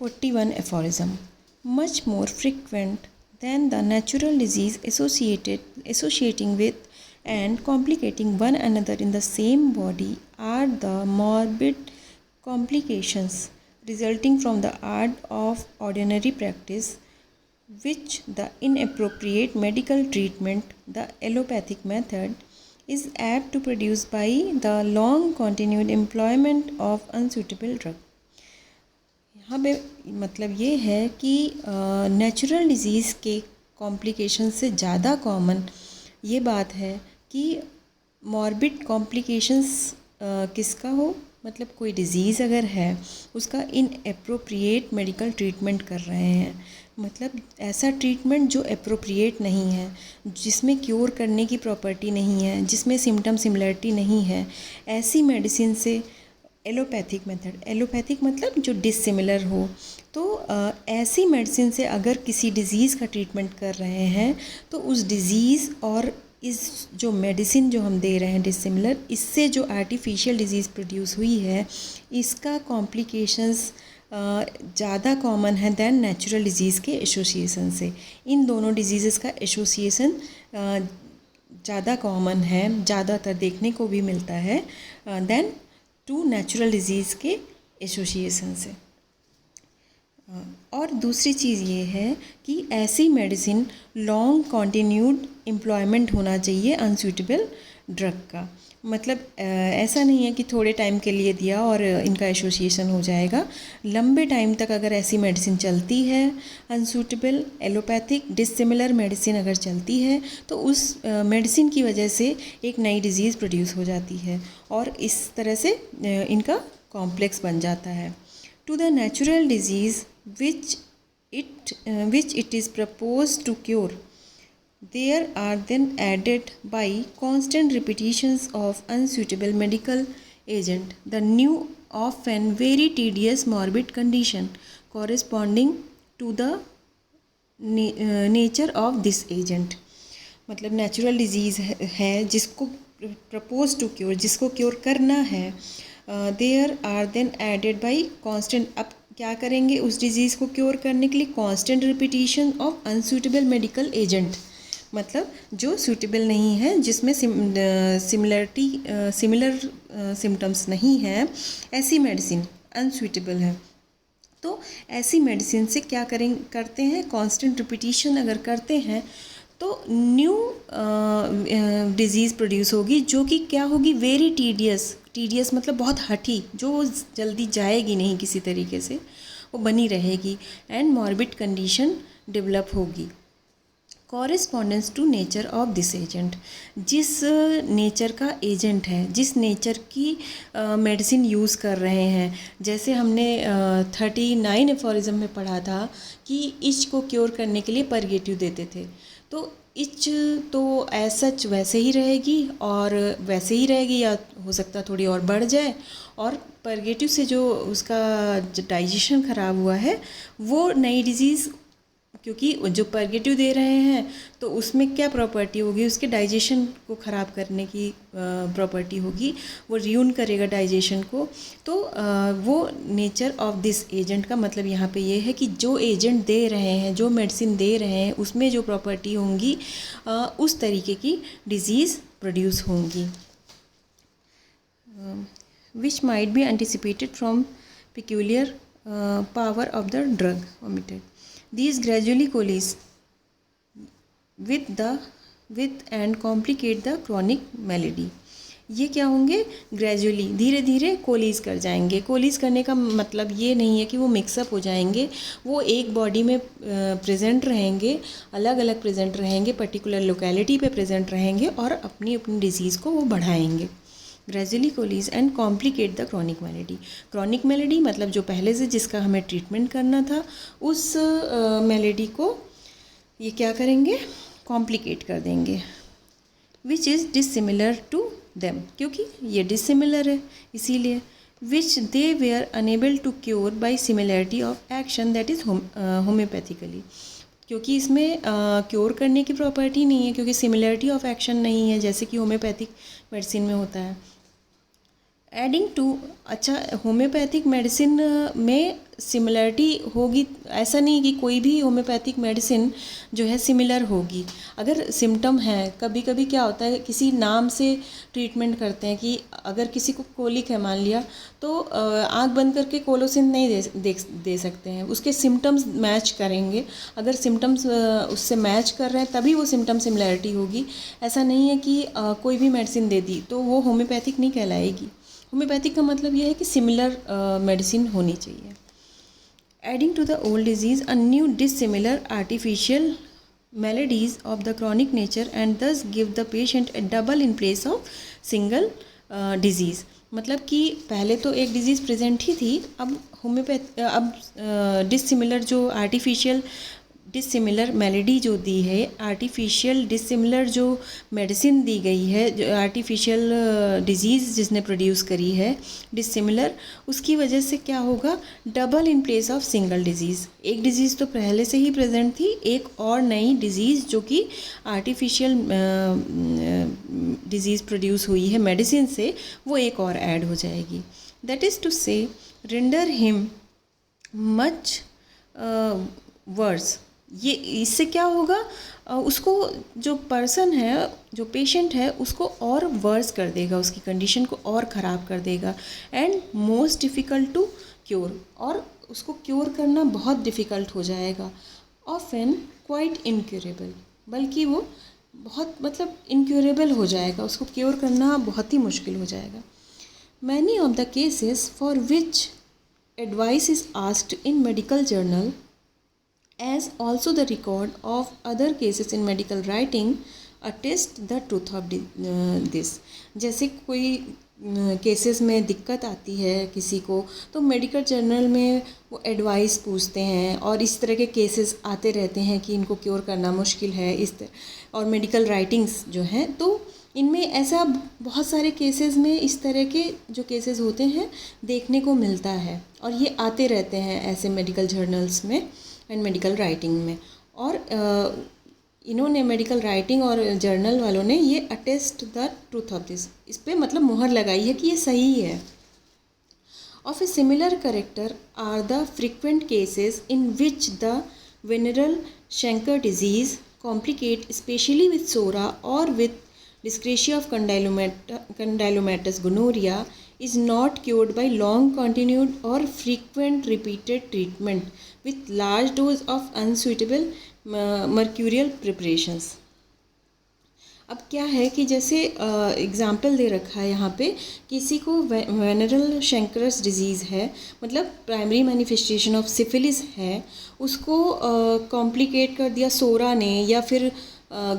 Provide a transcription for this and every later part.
41 aphorism. Much more frequent than the natural disease associating with and complicating one another in the same body are the morbid complications resulting from the art of ordinary practice, which the inappropriate medical treatment, the allopathic method, is apt to produce by the long continued employment of unsuitable drug. यहाँ पे मतलब ये है कि natural disease के complication से ज़्यादा common ये बात है कि मॉर्बिड कॉम्प्लिकेशंस किसका हो, मतलब कोई डिज़ीज़ अगर है उसका इनएप्रोप्रिएट मेडिकल ट्रीटमेंट कर रहे हैं, मतलब ऐसा ट्रीटमेंट जो एप्रोप्रिएट नहीं है, जिसमें क्योर करने की प्रॉपर्टी नहीं है, जिसमें सिम्टम सिमिलरिटी नहीं है, ऐसी मेडिसिन से एलोपैथिक मेथड, एलोपैथिक मतलब जो डिसिमिलर हो, तो ऐसी मेडिसिन से अगर किसी डिज़ीज़ का ट्रीटमेंट कर रहे हैं तो उस डिज़ीज़ और इस जो मेडिसिन जो हम दे रहे हैं डिसिमिलर, इससे जो आर्टिफिशियल डिज़ीज़ प्रोड्यूस हुई है इसका कॉम्प्लिकेशंस ज़्यादा कॉमन है दैन नेचुरल डिज़ीज़ के एसोसिएशन से। इन दोनों डिजीज़ का एसोसिएशन ज़्यादा कॉमन है, ज़्यादातर देखने को भी मिलता है दैन टू नेचुरल डिज़ीज़ के एसोसिएशन से। और दूसरी चीज़ ये है कि ऐसी मेडिसिन लॉन्ग कॉन्टिन्यूड एम्प्लॉयमेंट होना चाहिए अनसूटेबल ड्रग का, मतलब ऐसा नहीं है कि थोड़े टाइम के लिए दिया और इनका एसोसिएशन हो जाएगा। लंबे टाइम तक अगर ऐसी मेडिसिन चलती है, अनसूटेबल एलोपैथिक डिसिमिलर मेडिसिन अगर चलती है तो उस मेडिसिन की वजह से एक नई डिज़ीज़ प्रोड्यूस हो जाती है और इस तरह से इनका कॉम्प्लेक्स बन जाता है। To the natural disease which it is proposed to cure, there are then added by constant repetitions of unsuitable medical agent the new often very tedious morbid condition corresponding to the nature of this agent। मतलब natural disease है जिसको propose to cure, जिसको cure करना है, there are then added by constant. अब क्या करेंगे उस डिज़ीज़ को क्योर करने के लिए? Constant repetition of unsuitable medical agent, मतलब जो सूटेबल नहीं है, जिसमें सिमिलर सिम्टम्स नहीं है, ऐसी मेडिसिन अनसूटेबल है। तो ऐसी मेडिसिन से क्या करते हैं, कांस्टेंट रिपीटिशन अगर करते हैं तो न्यू डिज़ीज़ प्रोड्यूस होगी, जो कि क्या होगी, वेरी टीडियस मतलब बहुत हठी, जो जल्दी जाएगी नहीं किसी तरीके से, वो बनी रहेगी, एंड मॉर्बिड कंडीशन डेवलप होगी। Correspondence to nature of this agent, जिस नेचर का एजेंट है, जिस नेचर की मेडिसिन यूज़ कर रहे हैं, जैसे हमने 39 एफोरिज्म में पढ़ा था कि इच को क्योर करने के लिए परगेटिव देते थे, तो इच तो ऐसा वैसे ही रहेगी और वैसे ही रहेगी, या हो सकता थोड़ी और बढ़ जाए, और परगेटिव से जो उसका डाइजेशन ख़राब हुआ है वो नई डिज़ीज़, क्योंकि जो परगेटिव दे रहे हैं तो उसमें क्या प्रॉपर्टी होगी, उसके डाइजेशन को ख़राब करने की प्रॉपर्टी होगी, वो रियून करेगा डाइजेशन को। तो वो नेचर ऑफ दिस एजेंट का मतलब यहाँ पे ये है कि जो एजेंट दे रहे हैं, जो मेडिसिन दे रहे हैं, उसमें जो प्रॉपर्टी होंगी उस तरीके की डिज़ीज़ प्रोड्यूस होंगी। Which might be anticipated from peculiar power of the drug omitted. These gradually coalesce with and complicate the chronic malady। ये क्या होंगे, ग्रेजुअली धीरे धीरे कोलीज कर जाएंगे। कोलीज करने का मतलब ये नहीं है कि वो मिक्सअप हो जाएंगे, वो एक बॉडी में प्रेजेंट रहेंगे, अलग अलग प्रेजेंट रहेंगे, पर्टिकुलर लोकेलिटी पे प्रेजेंट रहेंगे और अपनी अपनी डिजीज़ को वो बढ़ाएंगे। Gradually coalesce and complicate the chronic malady. Chronic malady मतलब जो पहले से जिसका हमें ट्रीटमेंट करना था, उस मेलेडी को ये क्या करेंगे, कॉम्प्लिकेट कर देंगे। Which is dissimilar to them, क्योंकि ये डिसिमिलर है इसीलिए। Which they were unable to cure by similarity of action, that is homeopathically, क्योंकि इसमें क्योर करने की प्रॉपर्टी नहीं है, क्योंकि सिमिलरिटी ऑफ एक्शन नहीं है, जैसे कि होम्योपैथिक मेडिसिन में होता है। एडिंग टू, अच्छा होम्योपैथिक मेडिसिन में सिमिलरिटी होगी, ऐसा नहीं कि कोई भी होम्योपैथिक मेडिसिन जो है सिमिलर होगी। अगर सिम्टम है, कभी कभी क्या होता है किसी नाम से ट्रीटमेंट करते हैं कि अगर किसी को कोलिक है मान लिया, तो आंख बंद करके कोलोसिन नहीं दे सकते हैं, उसके सिम्टम्स मैच करेंगे। अगर सिम्टम्स उससे मैच कर रहे हैं तभी वो सिम्टम सिमिलरिटी होगी। ऐसा नहीं है कि कोई भी मेडिसिन दे दी तो वो होम्योपैथिक नहीं कहलाएगी। होम्योपैथिक का मतलब यह है कि सिमिलर मेडिसिन होनी चाहिए। Adding to the old disease a new dissimilar artificial maladies of the chronic nature and thus give the patient a double in place of single disease। मतलब कि पहले तो एक डिजीज़ प्रेजेंट ही थी, अब डिसिमिलर जो आर्टिफिशियल डिसिमिलर मेलेडी जो दी है, आर्टिफिशियल डिसिमिलर जो मेडिसिन दी गई है, जो आर्टिफिशियल डिजीज़ जिसने प्रोड्यूस करी है डिसिमिलर, उसकी वजह से क्या होगा, double in place of single disease. एक डिजीज़ तो पहले से ही प्रेजेंट थी, एक और नई डिजीज़ जो कि आर्टिफिशियल डिजीज़ प्रोड्यूस हुई है मेडिसिन से, वो एक और ऐड हो जाएगी। दैट इज़ टू से रेंडर हिम मच वर्स। ये इससे क्या होगा, उसको जो पर्सन है, जो पेशेंट है, उसको और वर्स कर देगा, उसकी कंडीशन को और ख़राब कर देगा। And most difficult to cure, और उसको क्योर करना बहुत डिफ़िकल्ट हो जाएगा। ऑफन क्वाइट इनक्योरेबल, बल्कि वो बहुत मतलब इनक्योरेबल हो जाएगा, उसको क्योर करना बहुत ही मुश्किल हो जाएगा। Many of the cases for which advice is asked in medical journal as also the record of other cases in medical writing attest the truth of this। जैसे कोई केसेस में दिक्कत आती है किसी को, तो मेडिकल जर्नल में वो एडवाइस पूछते हैं, और इस तरह के केसेस आते रहते हैं कि इनको क्योर करना मुश्किल है इस तरह। और मेडिकल राइटिंग्स जो हैं, तो इनमें ऐसा बहुत सारे केसेस में इस तरह के जो केसेस होते हैं देखने को मिलता है, और ये आते रहते हैं ऐसे मेडिकल जर्नल्स में एंड मेडिकल राइटिंग में। और इन्होंने मेडिकल राइटिंग और जर्नल वालों ने ये attest the truth of this, इस पर मतलब मुहर लगाई है कि ये सही है। Of a similar character are the frequent cases in which the venereal chancre disease complicate specially with psora और with dyscrasia of condylomatous gonorrhea is not cured by long continued or frequent repeated treatment with large dose of unsuitable mercurial preparations। अब क्या है कि जैसे example दे रखा है यहाँ पे, किसी को वेनरल शेंकरस डिजीज़ है, मतलब प्राइमरी मैनिफेस्टेशन ऑफ सिफिलिस है, उसको कॉम्प्लिकेट कर दिया सोरा ने या फिर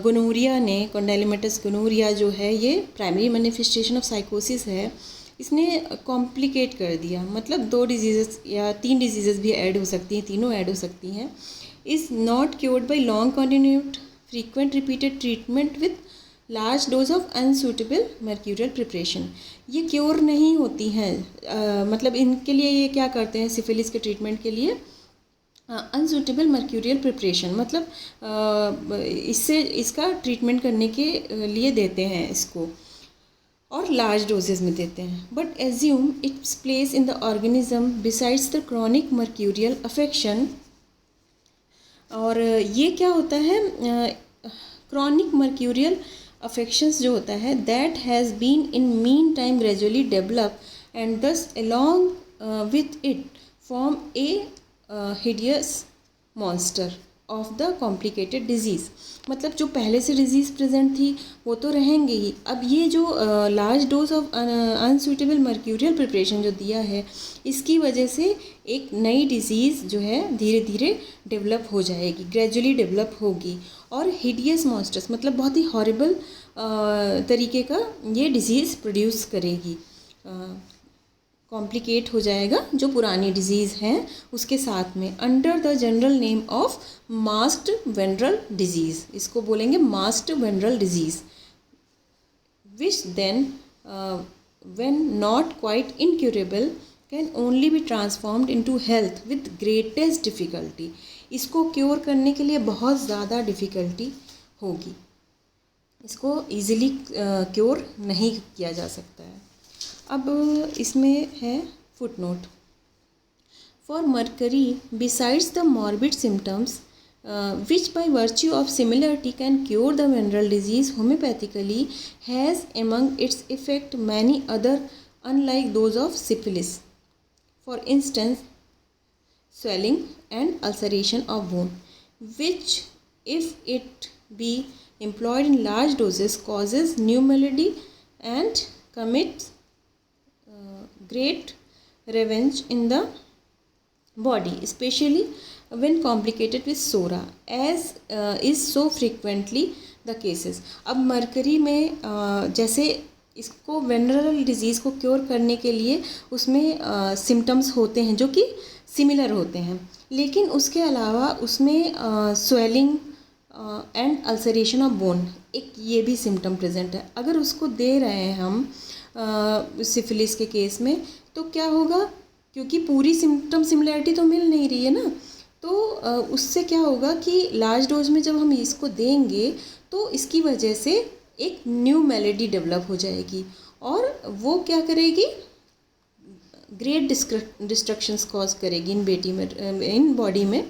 गोनोरिया ने। कॉन्डाइलोमेटस गोनोरिया जो है ये प्राइमरी मैनिफेस्टेशन ऑफ साइकोसिस है, इसने कॉम्प्लिकेट कर दिया, मतलब 2 डिजीज़ या 3 डिजीज़ भी ऐड हो सकती हैं, तीनों ऐड हो सकती हैं। Is not cured by long continued frequent repeated treatment with large dose of unsuitable mercurial preparation. ये क्योर नहीं होती हैं, मतलब इनके लिए ये क्या करते हैं, सिफिलिस के ट्रीटमेंट के लिए अनसूटेबल मर्क्यूरियल प्रिपरेशन, मतलब इससे इसका ट्रीटमेंट करने के लिए देते हैं इसको, और लार्ज डोजेज में देते हैं। But assume its place in the organism besides the chronic mercurial affection. और ये क्या होता है, क्रॉनिक मर्क्यूरियल अफेक्शंस जो होता है, that has been in mean time gradually develop and thus along with it form a hideous monster of the complicated disease. मतलब जो पहले से डिजीज़ प्रेजेंट थी वो तो रहेंगे ही, अब ये जो large dose of unsuitable mercurial preparation जो दिया है, इसकी वजह से एक नई डिजीज़ जो है धीरे धीरे डेवलप हो जाएगी, ग्रेजुअली डेवलप होगी, और हिडियस मॉन्स्टर्स मतलब बहुत ही हॉरिबल तरीके का ये डिजीज़ प्रोड्यूस करेगी, कॉम्प्लिकेट हो जाएगा जो पुरानी डिजीज़ हैं उसके साथ में, under the general name of masked venereal disease. इसको बोलेंगे masked venereal disease, which then when not quite incurable can only be transformed into health with greatest difficulty. इसको क्योर करने के लिए बहुत ज़्यादा डिफ़िकल्टी होगी, इसको ईज़िली क्योर नहीं किया जा सकता है। अब इसमें है footnote. For mercury, besides the morbid symptoms, which by virtue of similarity can cure the venereal disease homeopathically, has among its effect many other unlike those of syphilis. For instance, swelling and ulceration of bone, which if it be employed in large doses causes new malady and commits great revenge in the body, especially when complicated with sora, as is so frequently the cases. अब mercury में जैसे इसको venereal disease को cure करने के लिए उसमें symptoms होते हैं जो कि सिमिलर होते हैं, लेकिन उसके अलावा उसमें swelling and ulceration of bone एक ये भी सिम्टम प्रेजेंट है. अगर उसको दे रहे हैं हम सिफिलिस के केस में तो क्या होगा, क्योंकि पूरी सिम्टम सिमिलैरिटी तो मिल नहीं रही है ना, तो उससे क्या होगा कि लार्ज डोज में जब हम इसको देंगे तो इसकी वजह से एक न्यू मेलेडी डेवलप हो जाएगी और वो क्या करेगी, ग्रेट डिस्ट्रक्शंस कॉज करेगी इन बॉडी में,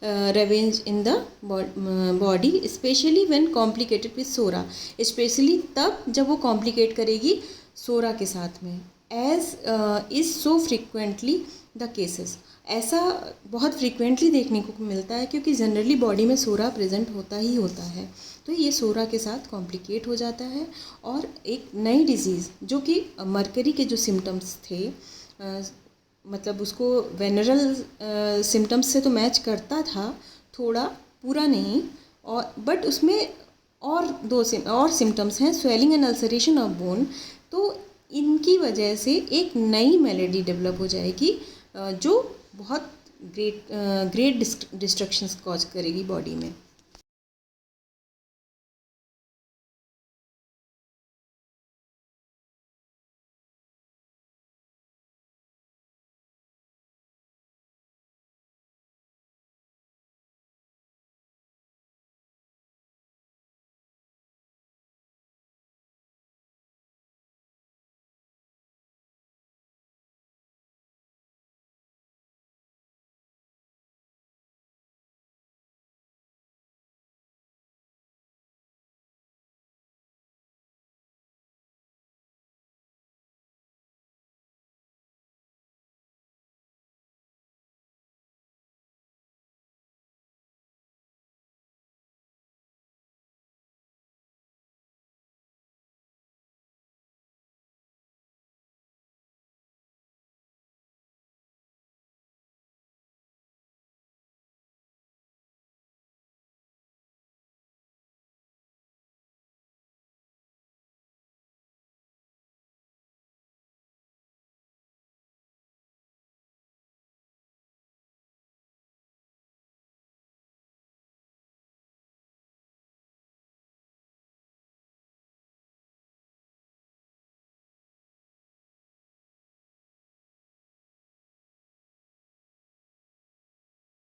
revenge in the body, specially when complicated with psora, स्पेशली तब जब वो कॉम्प्लिकेट करेगी सोरा के साथ में, as is so frequently the cases. ऐसा बहुत फ्रिक्वेंटली देखने को मिलता है क्योंकि जनरली बॉडी में सोरा प्रेजेंट होता ही होता है, तो ये सोरा के साथ कॉम्प्लिकेट हो जाता है और एक नई डिजीज़ जो कि मरकरी के जो सिम्टम्स थे, मतलब उसको वेनरल सिम्टम्स से तो मैच करता था थोड़ा, पूरा नहीं, और बट उसमें और सिम्टम्स हैं, swelling and ulceration of bone, तो इनकी वजह से एक नई मेलेडी डेवलप हो जाएगी जो बहुत ग्रेट डिस्ट्रक्शंस कॉज करेगी बॉडी में.